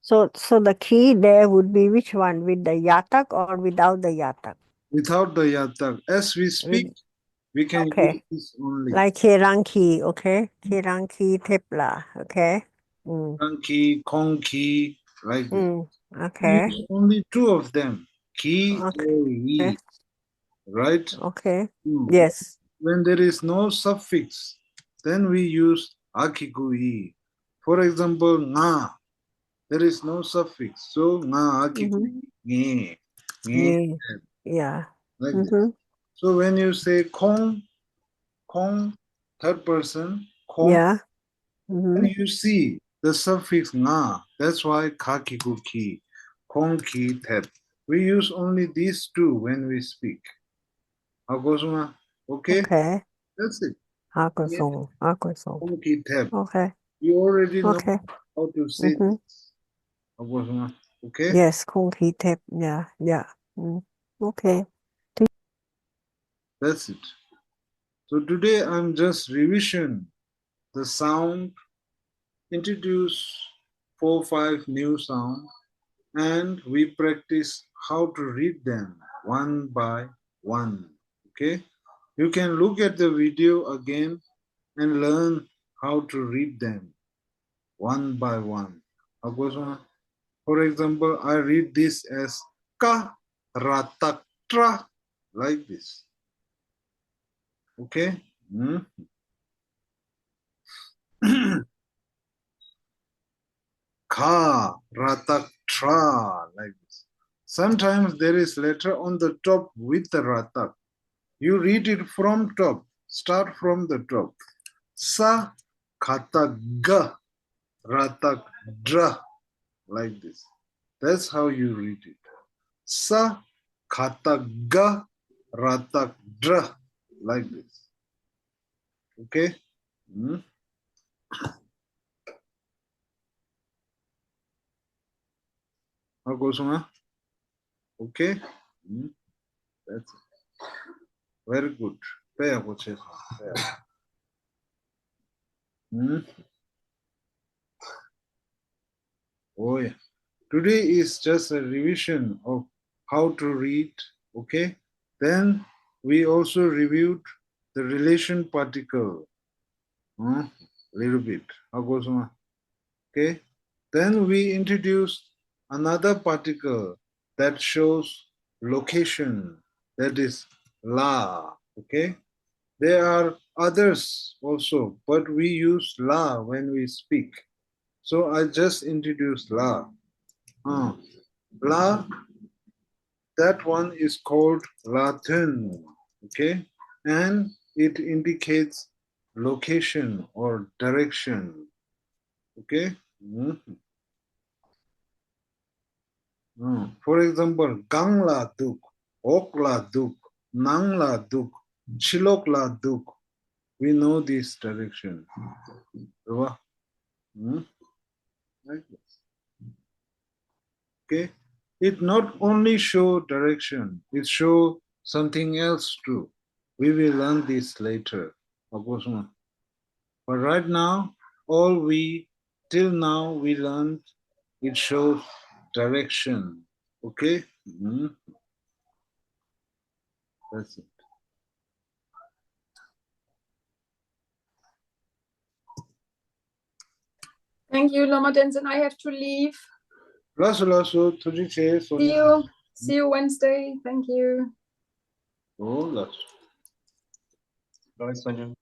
So the key there would be which one, with the yatak or without the yatak? Without the yatak. As we speak, we can Okay. use this only. Like Keranki, okay? Keranki Tepla, okay? Mm. Kanki, konki, like this. Mm. We Okay. use only two of them. Ki Okay. or yi. Right? Okay. Mm. Yes. When there is no suffix, then we use akigui. For example, nga. There is no suffix. So nga akigui. Nge. Nge. Yeah. Like this. Mm-hmm. So when you say kong, third person, kong, Yeah. Mm-hmm. then you see the suffix nga. That's why kakikuki, kongki, tet. We use only these two when we speak. Hakosuma? Okay? Okay. That's it. Akosong. Akosong. Kongki, tet. Okay. You already know Okay. how to say Mm-hmm. this. Hakosuma? Okay? Yes. Kongki Tep. Yeah. Yeah. Mm. Okay. That's it. So today I'm just revision the sound, introduce 4 or 5 new sound, and we practice how to read them one by one. Okay? You can look at the video again and learn how to read them one by one. Hakosuma? For example, I read this as ka ratak tra, like this. Okay? Ka ratak tra, like this. Sometimes there is letter on the top with the ratak. You read it from top. Start from the top. Sa kata ga ratak dra, like this. That's how you read it. Sa kata ga ratak dra, like this. Okay? Hakosuma? Okay? That's it. Very good. Pay attention. Oh yeah. Today is just a revision of how to read. Okay? Then we also reviewed the relation particle. Little bit. Hakosuma? Okay? Then we introduced another particle that shows location, that is la. Okay? There are others also, but we use la when we speak. So I just introduced la. La, that one is called Latin. Okay? And it indicates location or direction. Okay? For example, Gang la duk, Ok la duk, Nang la duk, Chilok la duk. We know this direction. Like this. Okay? It not only show direction, it show something else too. We will learn this later. But right now, till now we learned it shows direction. Okay? That's it. Thank you, Lama Denson. I have to leave. Lasso, Tujiche, See you Wednesday. Thank you. Oh, Lasso. Bye, Sonia.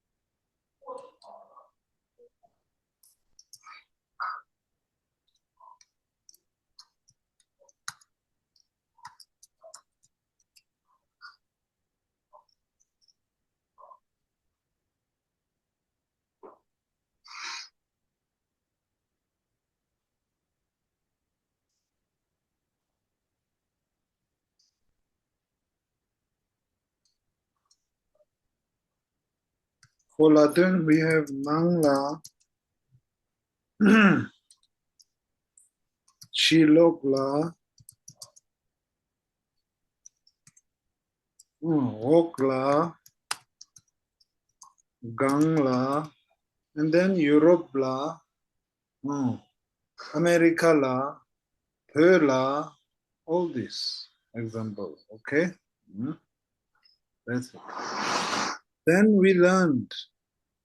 For Latin, we have Nang La, Chilok La, Ok La, Gang La, and then Europe La, America La, Pela, all this example, okay? That's it. Then we learned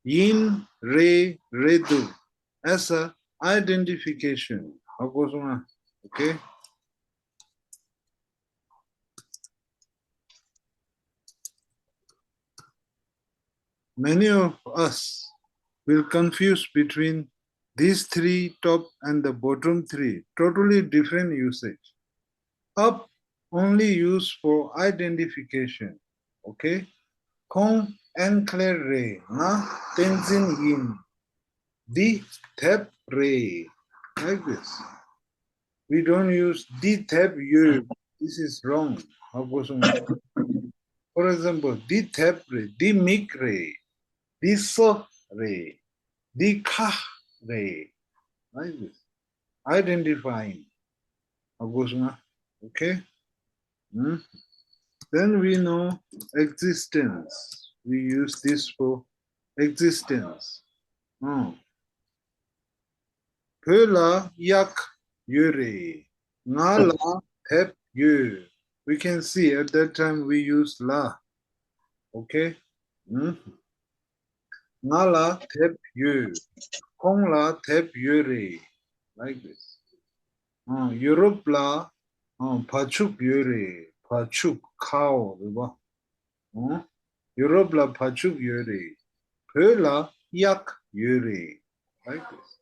yin, re, redu as a identification. Okay? Many of us will confuse between these three top and the bottom three, totally different usage. Up only used for identification. Okay? Kong and Claire Ray, na Tenzin Yin, Di Thep Ray, like this. We don't use Di Thep Yu. This is wrong. For example, Di Thep Ray, Di Mik Ray, Di So Ray, Di Kah Ray, like this. Identifying. Okay? Then we know existence. We use this for existence. Pela yak yure. Ngala tep yu. We can see at that time we use la. Okay? Ngala tep yu. Kongla tep yure. Like this. Europe la pachuk yure. Pachuk cow. Europe la pachuk yure. Pela yak yure. Like this.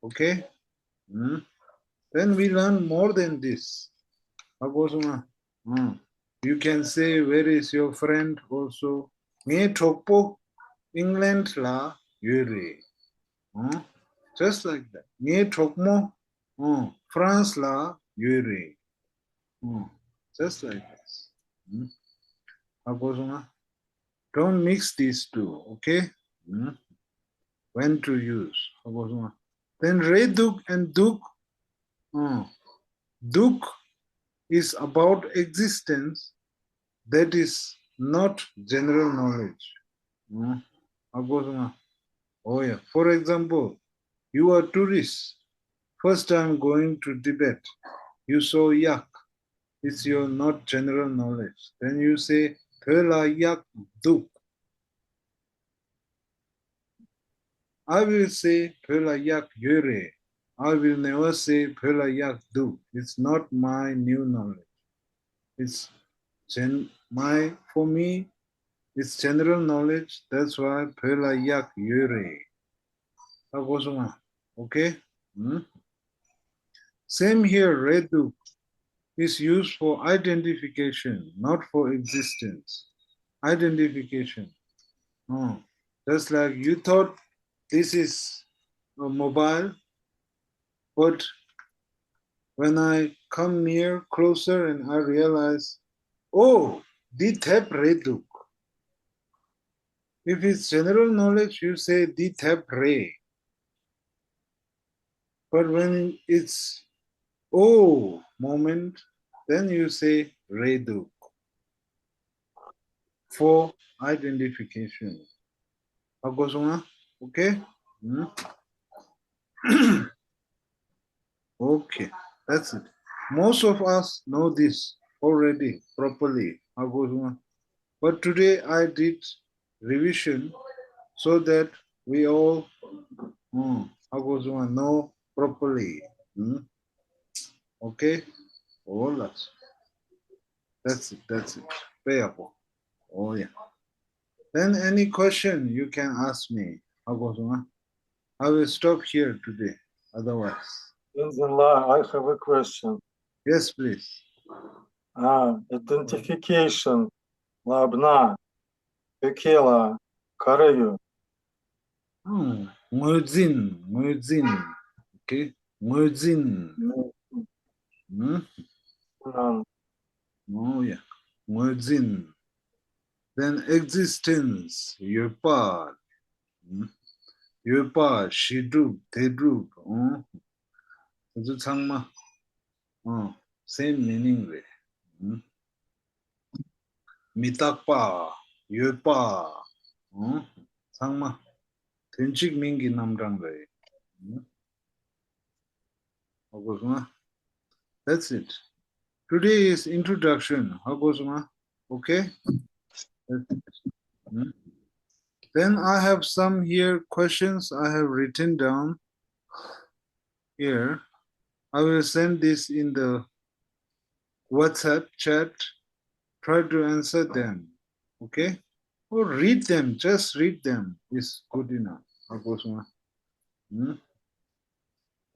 Okay? Then we learn more than this. You can say, where is your friend also? Nge Chokpo, England la yure. Just like that. Nge Chokmo, France la yure. Just like this. Don't mix these two, okay? When to use. Then Reduk and Duk. Duk is about existence that is not general knowledge. Oh yeah. For example, you are tourist. First time going to Tibet. You saw yak. It's your not general knowledge. Then you say Pela yak duk. I will say Pela yak yure. I will never say Pela yak duk. It's not my new knowledge. It's for me, it's general knowledge. That's why Pela yak yure. Okay? Same here, Reduk is used for identification, not for existence. Identification. Just like you thought this is a mobile, but when I come near closer and I realize, oh, di thep reduk. If it's general knowledge, you say di thep re. But when it's moment, then you say reduk for identification. Okay? Okay, that's it. Most of us know this already properly. But today I did revision so that we all know properly. Okay? All that. That's it. Payable. Oh yeah. Then any question you can ask me. I will stop here today. Otherwise. I have a question. Yes, please. Identification. Labna. Pekela. Karayu. Muezzin. Okay. Muezzin. Oh yeah. Muezzin. Then existence. Yopad. Yopad. Shidrup. Tedrup. Same meaning. Mitakpa. Yopa. Sangma. Tenchik mingi namrang. That's it. Today is introduction. How goes ma? Okay. That's it. Hmm? Then I have some here questions I have written down here. I will send this in the WhatsApp chat. Try to answer them. Okay? Or read them. Just read them. Is good enough. How goes ma? Hmm?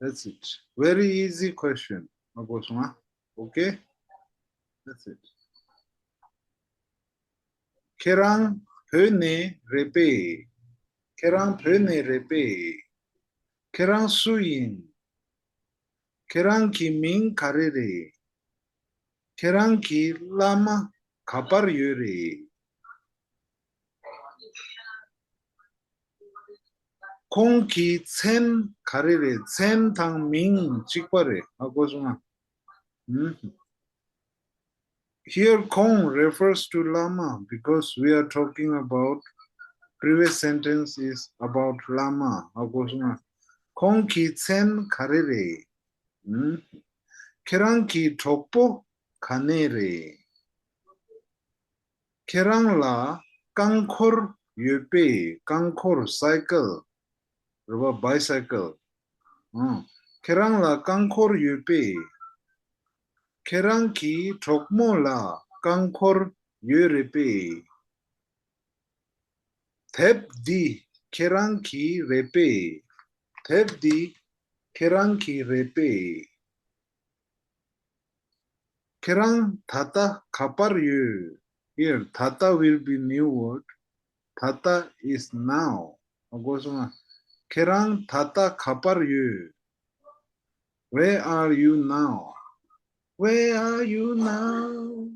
That's it. Very easy question. How goes ma? Okay? That's it. Kerang pöne repe. Kerang pöne repe. Kerang suyin. Kerang ki min karere. Kerang ki lama kapar yore. Kong ki tsen karere. Tsen tang min chikpare. Agosuma. Here Kong refers to lama because we are talking about previous sentence is about lama. Agosuma. Kong ki tsen karere. Kerang ki topo kanere. Kerang la kangkor yupe. Kangkor cycle. Or bicycle. Kerang la kangkor yupe. Kerang ki tokmo la kangkor yurepe. Tep di kerang ki repe. Tep di kerang ki repe. Kerang tata kapar yu. Here, tata will be new word. Tata is now. Kerang tata kapar yu. Where are you now? Where are you now?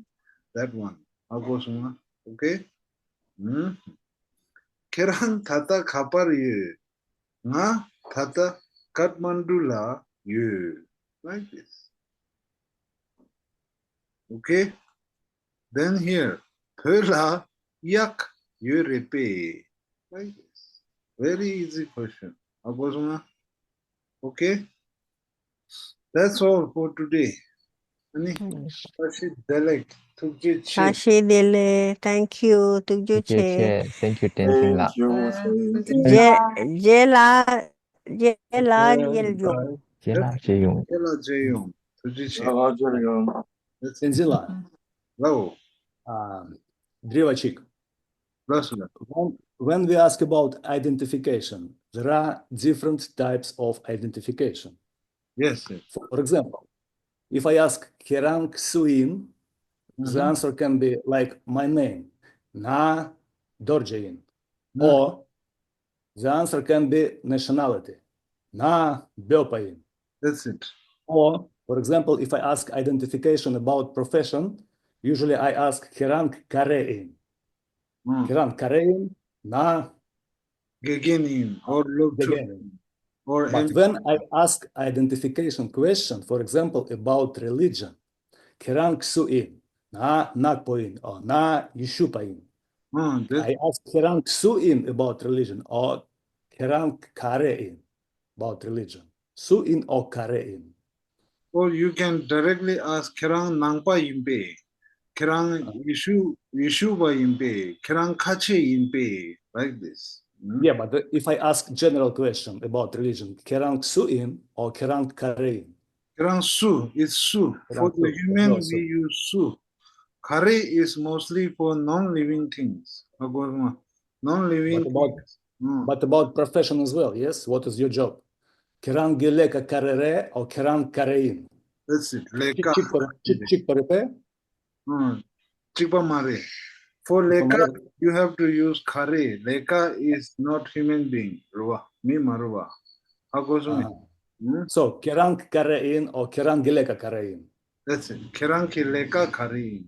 That one. Okay? Kerang tata kapar yu. Nga tata Kathmandula yu. Like this. Okay? Then here. Pela yak yu repe. Like this. Very easy question. Okay? That's all for today. Ani Rashid Dalek, Tukje Che. Tashi dile. Thank you. Tukju che. che. Thank you, Tenzin La. Thank you. Jela Yeljung. Jela Jeyung. Jela Jeyong, Tukje Che. Roger, That's Tenzila, Bravo. Drivachik, Brasula. when we ask about identification, there are different types of identification. Yes, yes. For example, if I ask Kerang Suin, the answer can be like my name, Na Dorjain. Or the answer can be nationality, Na Byopain. That's it. Or, for example, if I ask identification about profession, usually I ask Kerang Karein. Kerang Karein, Na Gegenin or Lobtu Gegenin. or But when I ask identification question, for example, about religion, Kerang Suin, Na Nakpoin, or Na Yishupain. I ask Kerang Suin about religion, or Kerang Karein about religion. Suin or Karein. or you can directly ask Kerang Nangpa Yimbe, Kerang Yeshuba Yimbe, Kerang Kache Yimbe, like this. Yeah, but if I ask general question about religion, Kerang Suin or Kerang Karein? Kerang Su is Su. For Kerang the Su, human, no, we Su. use Su. Kare is mostly for non-living things. Non-living things. But about profession as well, yes? What is your job? Kerang Gileka Karere or Kerang Karein? That's it. Leka. Chik Parepe? Chikpa Mare. For Leka, you have to use Kare. Leka is not human being. Ruwa. Mi Maruwa. So, Kerang Karein or Kerang Gileka Karein? That's it. Kerang ki Leka Kare.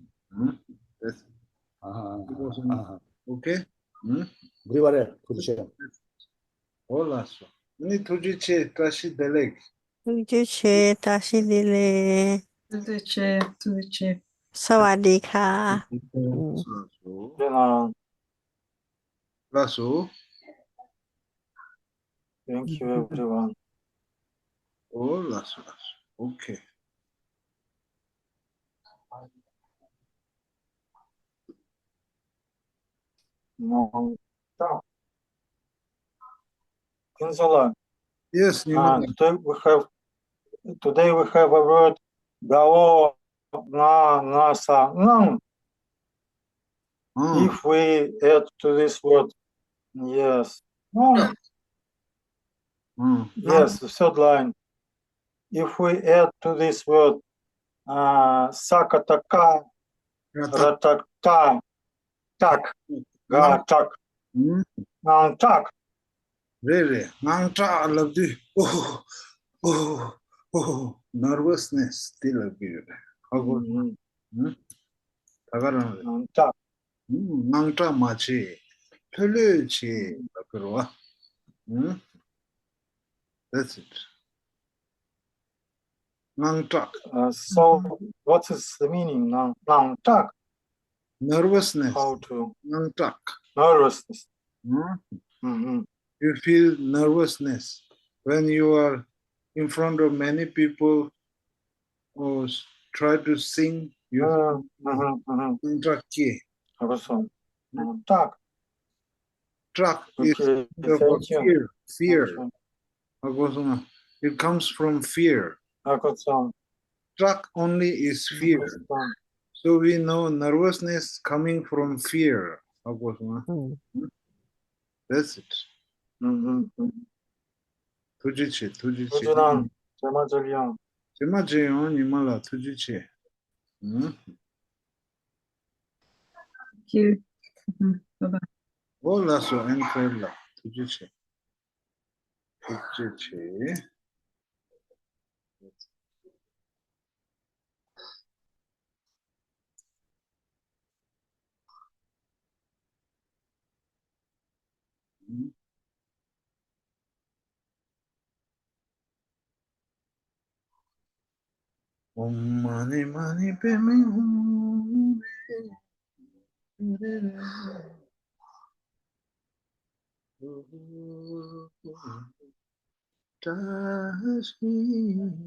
That's it. Okay? Brivare, Kuduche. Hola. Ni Tujiche Tashi Delek. Tukju che. Tashi dile. Tuduche. Sawadee ka. Lasso. Thank you, everyone. Oh, Lasso. Okay. Nongtak. Insula. Yes, Nimala. Today we have a word gao na sa nang. Ah, If we add to this word, yes, nang. ah. Yes, the third line. If we add to this word sakataka, Ratak. ratakta, tak, ga tak, Hmm. nang tak. Really. Nangta labdi. Oh, oh, oh. Nervousness still appeared. How about Tagaran? Nang tak. Nangta machi. Pelechi. Apirwa. That's it. Nangta. So what is the meaning? Nang tak. Nervousness. How to Nangta. nervousness. You feel nervousness when you are in front of many people or try to sing. You Nangta ki. Хорошо. Так. Truck is Okay. of Thank you. fear. It comes from fear. Хорошо. Truck only is fear. So we know nervousness coming from fear. That's it. Tujiche. Ferdinand, Jama Julian. Semajeon Nimala Tujiche. Thank you. Bye-bye. Hola so enferla. Tujiche. Om mani mani peme hum. Touch me.